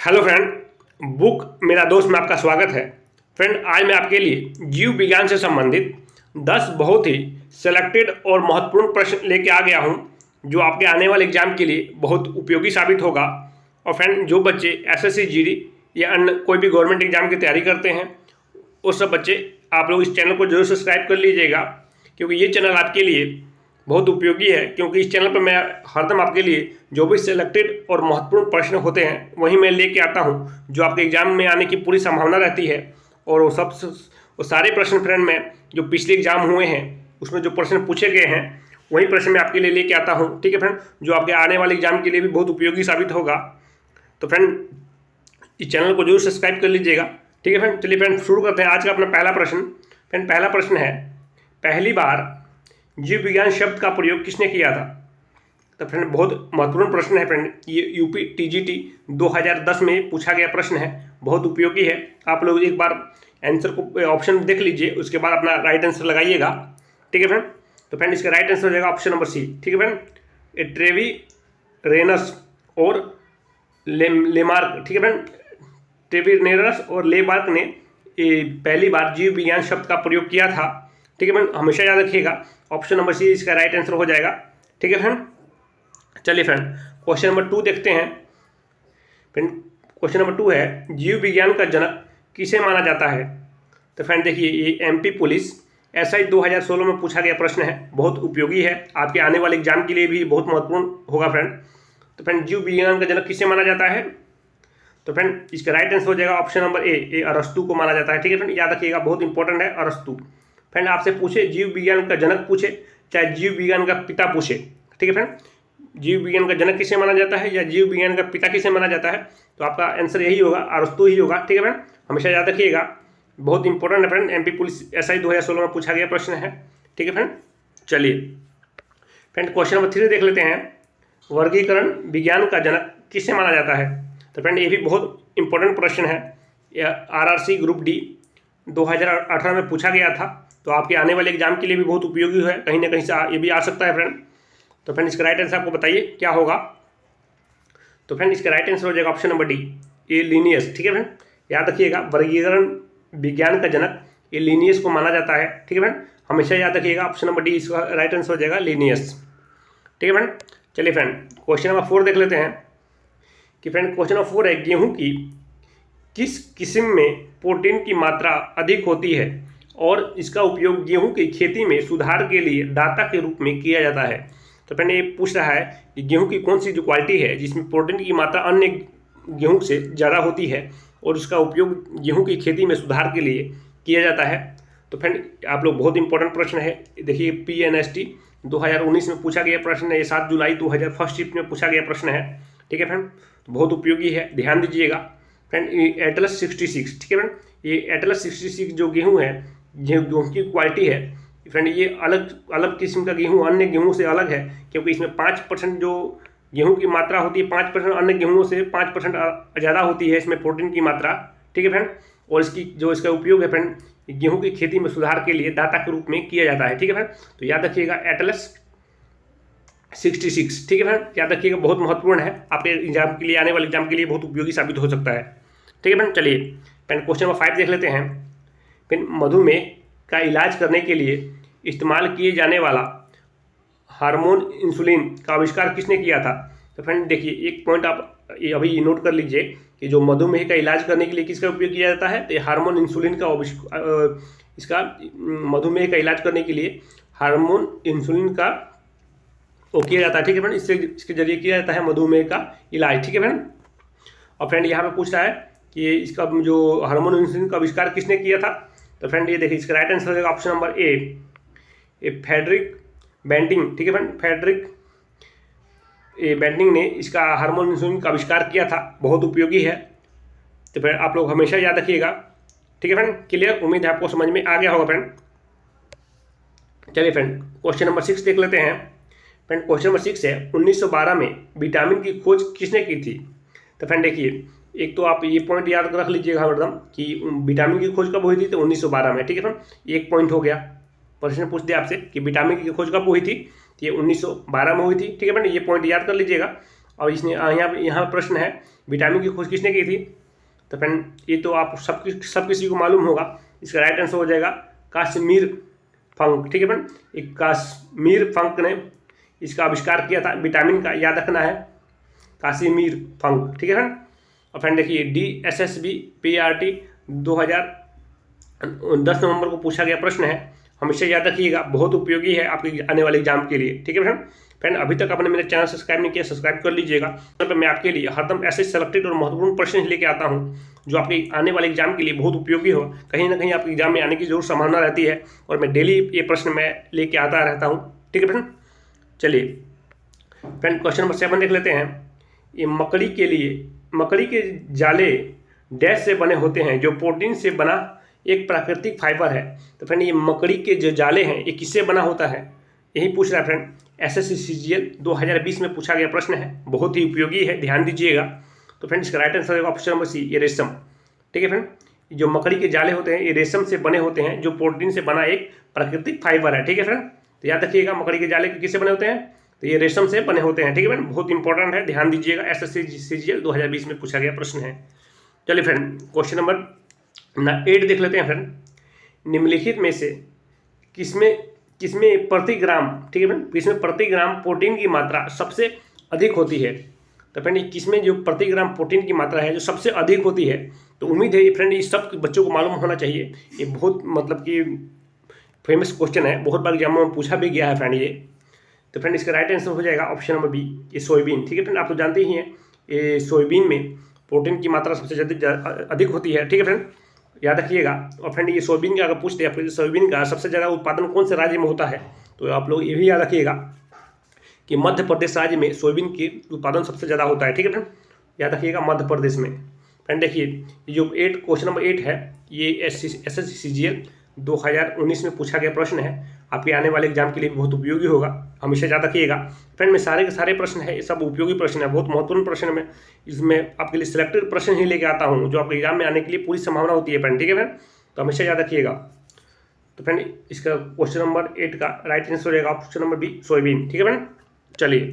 Hello friend, book मेरा दोस्त में आपका स्वागत है। फ्रेंड, आज मैं आपके लिए जीव विज्ञान से संबंधित 10 बहुत ही सेलेक्टेड और महत्वपूर्ण प्रश्न लेके आ गया हूं, जो आपके आने वाले एग्जाम के लिए बहुत उपयोगी साबित होगा। और फ्रेंड, जो बच्चे एसएससी जीडी या अन्य कोई भी गवर्नमेंट एग्जाम की तैयारी करते हैं, वो सब बच्चे आप लोग इस चैनल को जरूर सब्सक्राइब कर लीजिएगा, क्योंकि ये चैनल आपके लिए बहुत उपयोगी है। क्योंकि इस चैनल पर मैं हरदम आपके लिए जो भी सिलेक्टेड और महत्वपूर्ण प्रश्न होते हैं वही मैं लेके आता हूं, जो आपके एग्जाम में आने की पूरी संभावना रहती है। और वो सारे प्रश्न फ्रेंड में जो पिछले एग्जाम हुए हैं उसमें जो प्रश्न पूछे गए हैं वही प्रश्न मैं आपके लिए लेके आता हूँ। ठीक है फ्रेंड, जो आपके आने वाले एग्जाम के लिए भी बहुत उपयोगी साबित होगा। तो फ्रेंड, इस चैनल को जरूर सब्सक्राइब कर लीजिएगा। ठीक है फ्रेंड, चलिए फ्रेंड शुरू करते हैं आज का अपना पहला प्रश्न। फ्रेंड, पहला प्रश्न है, पहली बार जीव विज्ञान शब्द का प्रयोग किसने किया था? तो फ्रेंड, बहुत महत्वपूर्ण प्रश्न है फ्रेंड। ये यूपी टीजीटी 2010 में पूछा गया प्रश्न है, बहुत उपयोगी है। आप लोग एक बार आंसर को ऑप्शन देख लीजिए, उसके बाद अपना राइट आंसर लगाइएगा। ठीक है फ्रेंड, तो फ्रेंड इसका राइट आंसर हो जाएगा ऑप्शन नंबर सी। ठीक है फ्रेंड, ट्रेवी रेनस और लेमार्क। ठीक है फ्रेंड, ट्रेविनेरस और लेमार्क ने पहली बार जीव विज्ञान शब्द का प्रयोग किया था। ठीक है फ्रेंड, हमेशा याद रखिएगा ऑप्शन नंबर सी इसका राइट आंसर हो जाएगा। ठीक है फ्रेंड, चलिए फ्रेंड क्वेश्चन नंबर 2 देखते हैं। फ्रेंड, क्वेश्चन नंबर 2 है, जीव विज्ञान का जनक किसे माना जाता है? तो फ्रेंड देखिए, ये एमपी पुलिस एसआई 2016 में पूछा गया प्रश्न है, बहुत उपयोगी है, आपके आने वाले एग्जाम के लिए भी बहुत महत्वपूर्ण होगा फ्रेंड। तो फ्रेंड, जीव विज्ञान का जनक किसे माना जाता है? तो फ्रेंड इसका राइट आंसर हो जाएगा ऑप्शन नंबर ए अरस्तु को माना जाता है। ठीक है फ्रेंड, याद रखिएगा, बहुत इंपॉर्टेंट है अरस्तु। फ्रेंड, आपसे पूछे जीव विज्ञान का जनक पूछे चाहे जीव विज्ञान का पिता पूछे, ठीक है फ्रेंड, जीव विज्ञान का जनक किसे माना जाता है या जीव विज्ञान का पिता किसे माना जाता है, तो आपका आंसर यही होगा, अरस्तु ही होगा। ठीक है फ्रेंड, हमेशा याद रखिएगा, बहुत इंपॉर्टेंट है फ्रेंड, एमपी पुलिस एसआई 2016 में पूछा गया प्रश्न है। ठीक है फ्रेंड, चलिए फ्रेंड क्वेश्चन नंबर 3 देख लेते हैं, वर्गीकरण विज्ञान का जनक किसे माना जाता है? तो फ्रेंड ये भी बहुत इंपॉर्टेंट प्रश्न है, यह आरआरसी ग्रुप डी 2018 में पूछा गया था, तो आपके आने वाले एग्जाम के लिए भी बहुत उपयोगी है, कहीं ना कहीं से ये भी आ सकता है फ्रेंड। तो फ्रेंड इसका राइट आंसर आपको बताइए क्या होगा? तो फ्रेंड इसका राइट आंसर हो जाएगा ऑप्शन नंबर डी, ये लीनियस। ठीक है फ्रेंड, याद रखिएगा, वर्गीकरण विज्ञान का जनक ये लीनियस को माना जाता है। ठीक है फ्रेंड, हमेशा याद रखिएगा, ऑप्शन नंबर डी इसका राइट आंसर हो जाएगा लीनियस। ठीक है फ्रेंड, चलिए फ्रेंड क्वेश्चन नंबर 4 देख लेते हैं कि फ्रेंड क्वेश्चन नंबर 4 है, गेहूँ की किस किस्म में प्रोटीन की मात्रा अधिक होती है और इसका उपयोग गेहूं की खेती में सुधार के लिए दाता के रूप में किया जाता है? तो फ्रेंड ये पूछ रहा है कि गेहूं की कौन सी जो क्वालिटी है जिसमें प्रोटीन की मात्रा अन्य गेहूं से ज़्यादा होती है और उसका उपयोग गेहूं की खेती में सुधार के लिए किया जाता है। तो फ्रेंड आप लोग, बहुत इंपॉर्टेंट प्रश्न है, देखिए PNST 2019 में पूछा गया प्रश्न है, ये 7 जुलाई 2001 शिफ्ट में पूछा गया प्रश्न है। ठीक है फ्रेंड, तो बहुत उपयोगी है, ध्यान दीजिएगा। फ्रेंड एटलस 66, ठीक है फ्रेंड, ये एटलस 66 जो गेहूँ है, गेहूँ की क्वालिटी है फ्रेंड, ये अलग अलग किस्म का गेहूँ अन्य गेहूँ से अलग है, क्योंकि इसमें 5% जो गेहूँ की मात्रा होती है, 5% अन्य गेहूँ से 5% ज़्यादा होती है इसमें प्रोटीन की मात्रा। ठीक है फ्रेंड, और इसका उपयोग है फ्रेंड गेहूँ की खेती में सुधार के लिए दाता के रूप में किया जाता है। ठीक है फ्रेंड, तो याद रखिएगा एटलस 66। ठीक है फ्रेंड, याद रखिएगा, बहुत महत्वपूर्ण है, आपके एग्जाम के लिए, आने वाले एग्जाम के लिए बहुत उपयोगी साबित हो सकता है। ठीक है फ्रेंड, चलिए फ्रेंड क्वेश्चन नंबर 5 देख लेते हैं। फिर मधुमेह का इलाज करने के लिए इस्तेमाल किए जाने वाला हार्मोन इंसुलिन का आविष्कार किसने किया था? तो फ्रेंड देखिए, एक पॉइंट आप ये अभी नोट कर लीजिए कि जो मधुमेह का इलाज करने के लिए किसका उपयोग किया जाता है, तो हार्मोन इंसुलिन का इसका मधुमेह का इलाज करने के लिए हार्मोन इंसुलिन का वो किया जाता है। ठीक है फ्रेंड, इसके जरिए किया जाता है मधुमेह का इलाज। ठीक है फ्रेंड, और फ्रेंड यहाँ पे पूछ रहा है कि इसका जो हार्मोन इंसुलिन का आविष्कार किसने किया था? तो फ्रेंड ये देखिए, इसका राइट आंसर हो जाएगा option number A Frederick Banting. ठीक है फ्रेंड, फ्रेडरिक बेंटिंग ने इसका हार्मोन इंसुलिन का आविष्कार किया था, बहुत उपयोगी है, तो फिर आप लोग हमेशा याद रखिएगा। ठीक है फ्रेंड, क्लियर, उम्मीद है आपको समझ में आ गया होगा फ्रेंड। चलिए फ्रेंड क्वेश्चन नंबर 6 देख लेते हैं। फ्रेंड क्वेश्चन नंबर 6 है, 1912 में विटामिन की खोज किसने की थी? तो फ्रेंड देखिए, एक तो आप ये पॉइंट याद रख लीजिएगा हरदम कि विटामिन की खोज कब हुई थी, तो 1912 में। ठीक है फ्रेंड, एक पॉइंट हो गया, प्रश्न पूछ दिया आपसे कि विटामिन की खोज कब हुई थी, तो ये 1912 में हुई थी। ठीक है फ्रेंड, ये पॉइंट याद कर लीजिएगा। और इसने यहाँ प्रश्न है विटामिन की खोज किसने की थी? तो फ्रेंड ये तो आप सब किसी को मालूम होगा। इसका राइट आंसर हो जाएगा काश्मीर फंक। ठीक है फ्रेंड, एक काश्मीर फंक ने इसका आविष्कार किया था विटामिन का, याद रखना है, काश्मीर फंक। ठीक है फ्रेंड। और फ्रेंड देखिए DSSB PRT 2010 नवंबर को पूछा गया प्रश्न है, हमेशा याद रखिएगा, बहुत उपयोगी है आपके आने वाले एग्जाम के लिए। ठीक है फ्रेंड, अभी तक आपने मेरे चैनल सब्सक्राइब नहीं किया, सब्सक्राइब कर लीजिएगा। तो मैं आपके लिए हरदम ऐसे सेलेक्टेड और महत्वपूर्ण प्रश्न लेके आता हूँ जो आपके आने वाले एग्जाम के लिए बहुत उपयोगी हो, कहीं ना कहीं आपके एग्जाम में आने की जरूर संभावना रहती है। और मैं डेली ये प्रश्न मैं लेके आता रहता हूँ। ठीक है फ्रेंड, चलिए फ्रेंड क्वेश्चन नंबर 7 देख लेते हैं। ये मकड़ी के जाले डैश से बने होते हैं, जो प्रोटीन से बना एक प्राकृतिक फाइबर है। तो फ्रेंड ये मकड़ी के जो जाले हैं ये किससे बना होता है, यही पूछ रहा है फ्रेंड। SSC CGL 2020 में पूछा गया प्रश्न है, बहुत ही उपयोगी है, ध्यान दीजिएगा। तो फ्रेंड इसका राइट आंसर होगा ऑप्शन नंबर सी, ये रेशम। ठीक है फ्रेंड, जो मकड़ी के जाले होते हैं ये रेशम से बने होते हैं, जो प्रोटीन से बना एक प्राकृतिक फाइबर है। ठीक है फ्रेंड, तो याद रखिएगा मकड़ी के जाले किससे बने होते हैं, तो ये रेशम से बने होते हैं। ठीक है फ्रेंड, बहुत इंपॉर्टेंट है, ध्यान दीजिएगा, SSC CGL 2020 में पूछा गया प्रश्न है। चलिए फ्रेंड क्वेश्चन नंबर 8 देख लेते हैं फ्रेंड। निम्नलिखित में से किसमें प्रति ग्राम, ठीक है फ्रेंड, किसमें प्रति ग्राम प्रोटीन की मात्रा सबसे अधिक होती है? तो फ्रेंड किसमें जो प्रति ग्राम प्रोटीन की मात्रा है जो सबसे अधिक होती है? तो उम्मीद है फ्रेंड ये सब बच्चों को मालूम होना चाहिए। ये बहुत मतलब कि फेमस क्वेश्चन है, बहुत बार एग्जामों में पूछा भी गया है फ्रेंड ये। तो फ्रेंड इसका राइट आंसर हो जाएगा ऑप्शन नंबर बी, ये सोयाबीन। ठीक है फ्रेंड, आप तो जानते ही हैं ये सोयाबीन में प्रोटीन की मात्रा सबसे अधिक होती है। ठीक है फ्रेंड, याद रखिएगा। और फ्रेंड ये सोयाबीन का अगर पूछते हैं आपको, सोयाबीन का सबसे ज़्यादा उत्पादन कौन से राज्य में होता है, तो आप लोग ये भी याद रखिएगा कि मध्य प्रदेश राज्य में सोयाबीन की उत्पादन सबसे ज़्यादा होता है। ठीक है फ्रेंड, याद रखिएगा मध्य प्रदेश में। फ्रेंड देखिए जो क्वेश्चन नंबर 8 है ये SSC CGL 2019 में पूछा गया प्रश्न है, आपके आने वाले एग्जाम के लिए बहुत उपयोगी होगा, हमेशा याद रखिएगा। फ्रेंड में सारे के सारे प्रश्न है, ये सब उपयोगी प्रश्न है, बहुत महत्वपूर्ण प्रश्न में इसमें आपके लिए सिलेक्टेड प्रश्न ही लेके आता हूँ जो आपके एग्जाम में आने के लिए पूरी संभावना होती है फ्रेंड। ठीक है फ्रेंड, तो हमेशा याद रखिएगा। तो फ्रेंड इसका क्वेश्चन नंबर 8 का राइट आंसर हो जाएगा ऑप्शन नंबर बी, सोयाबीन। ठीक है फ्रेंड, चलिए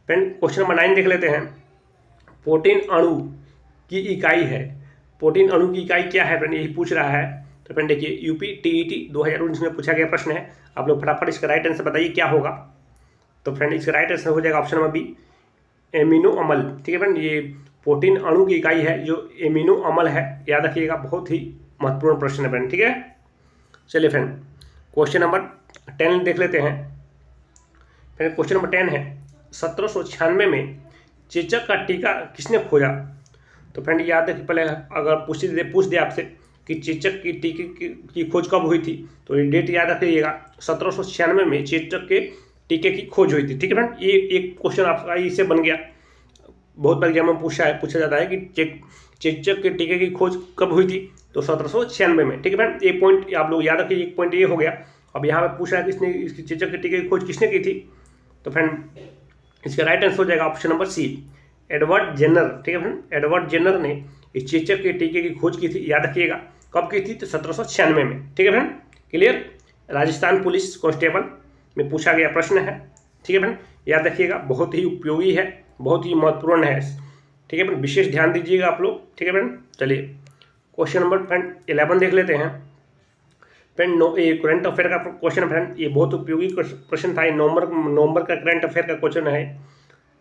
फ्रेंड क्वेश्चन नंबर 9 देख लेते हैं। प्रोटीन अणु की इकाई है, प्रोटीन अणु की इकाई क्या है फ्रेंड, यही पूछ रहा है। तो फ्रेंड देखिए UP TET 2019 में पूछा गया प्रश्न है, आप लोग फटाफट इसका राइट आंसर बताइए क्या होगा। तो फ्रेंड इसका राइट आंसर हो जाएगा ऑप्शन नंबर बी, एमिनो अम्ल। ठीक है फ्रेंड, ये प्रोटीन अणु की इकाई है जो एमिनो अम्ल है, याद रखिएगा, बहुत ही महत्वपूर्ण प्रश्न है फ्रेंड। ठीक है, चलिए फ्रेंड क्वेश्चन नंबर 10 देख लेते हैं। फ्रेंड क्वेश्चन नंबर 10 है, 1796 में चेचक का टीका किसने खोजा? तो फ्रेंड याद है कि पहले अगर पूछ दे आपसे कि चेचक की टीके की खोज कब हुई थी, तो ये डेट याद रखिएगा, 1796 में चेचक के टीके की खोज हुई थी। ठीक है फ्रेंड, ये एक क्वेश्चन आपका इससे बन गया, बहुत बार एग्जाम में पूछा जाता है कि चेचक के टीके की खोज कब हुई थी, तो 1796 में। ठीक है फ्रेंड, एक पॉइंट आप लोग याद रखिए, एक पॉइंट ये हो गया। अब यहाँ पे पूछा है किसने इसकी चेचक के टीके की खोज किसने की थी, तो फ्रेंड इसका राइट आंसर हो जाएगा option number C, Edward Jenner. ठीक है फ्रेंड, एडवर्ड जेनर ने इस चेचक के टीके की खोज की थी, याद रखिएगा, कब की थी, तो 1796 में। ठीक है friend, clear. Rajasthan police constable में पूछा गया प्रश्न है। ठीक है फ्रेंड, याद रखिएगा, बहुत ही उपयोगी है, बहुत ही महत्वपूर्ण है। ठीक है फ्रेंड, विशेष ध्यान दीजिएगा आप लोग। ठीक है फ्रेंड, चलिए क्वेश्चन नंबर फ्रेंड 11 देख लेते हैं। फ्रेंड ये करंट अफेयर का क्वेश्चन फ्रेंड, ये बहुत उपयोगी प्रश्न था, ये नवंबर का करंट अफेयर का क्वेश्चन है।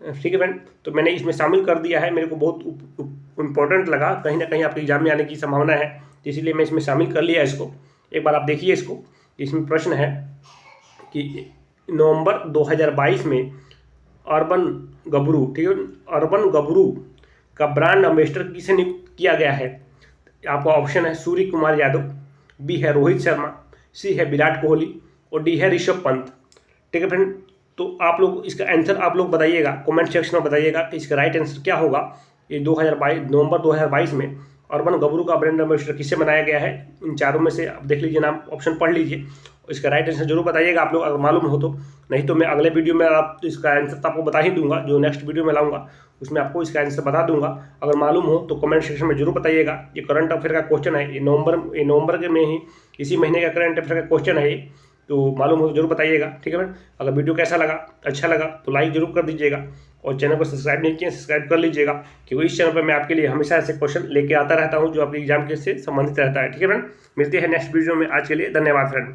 ठीक है फ्रेंड, तो मैंने इसमें शामिल कर दिया है, मेरे को बहुत इंपॉर्टेंट लगा, कहीं ना कहीं आपके एग्जाम में आने की संभावना है, इसीलिए मैं इसमें शामिल कर लिया इसको। एक बार आप देखिए इसको, इसमें प्रश्न है कि नवंबर 2022 में अर्बन गबरू, ठीक है, अर्बन गबरू का ब्रांड एम्बेसडर किसे नियुक्त किया गया है? आपका ऑप्शन है सूर्य कुमार यादव, बी है रोहित शर्मा, सी है विराट कोहली और डी है ऋषभ पंत। ठीक है फ्रेंड, तो आप लोग इसका आंसर आप लोग बताइएगा, कमेंट सेक्शन में बताइएगा कि इसका राइट आंसर क्या होगा। ये नवंबर 2022 में अर्बन गबरू का ब्रांड एम्बेसडर किससे बनाया गया है? इन चारों में से आप देख लीजिए, नाम ऑप्शन पढ़ लीजिए, इसका राइट आंसर जरूर बताइएगा आप लोग, अगर मालूम हो तो। नहीं तो मैं अगले वीडियो में आप इसका आंसर तो आपको बता ही दूंगा, जो नेक्स्ट वीडियो में लाऊंगा उसमें आपको इसका आंसर बता दूंगा। अगर मालूम हो तो कमेंट सेक्शन में जरूर बताइएगा। ये करंट अफेयर का क्वेश्चन है, ये नवंबर के में ही, इसी महीने का करंट अफेयर का क्वेश्चन है, तो मालूम हो तो जरूर बताइएगा। ठीक है फ्रेंड, अगर वीडियो कैसा लगा, अच्छा लगा तो लाइक जरूर कर दीजिएगा और चैनल को सब्सक्राइब नहीं किए सब्सक्राइब कर लीजिएगा, क्योंकि इस चैनल पर मैं आपके लिए हमेशा ऐसे क्वेश्चन लेके आता रहता हूँ जो आपके एग्जाम के से संबंधित रहता है। ठीक है फ्रेंड, मिलते हैं नेक्स्ट वीडियो में। आज के लिए धन्यवाद फ्रेंड।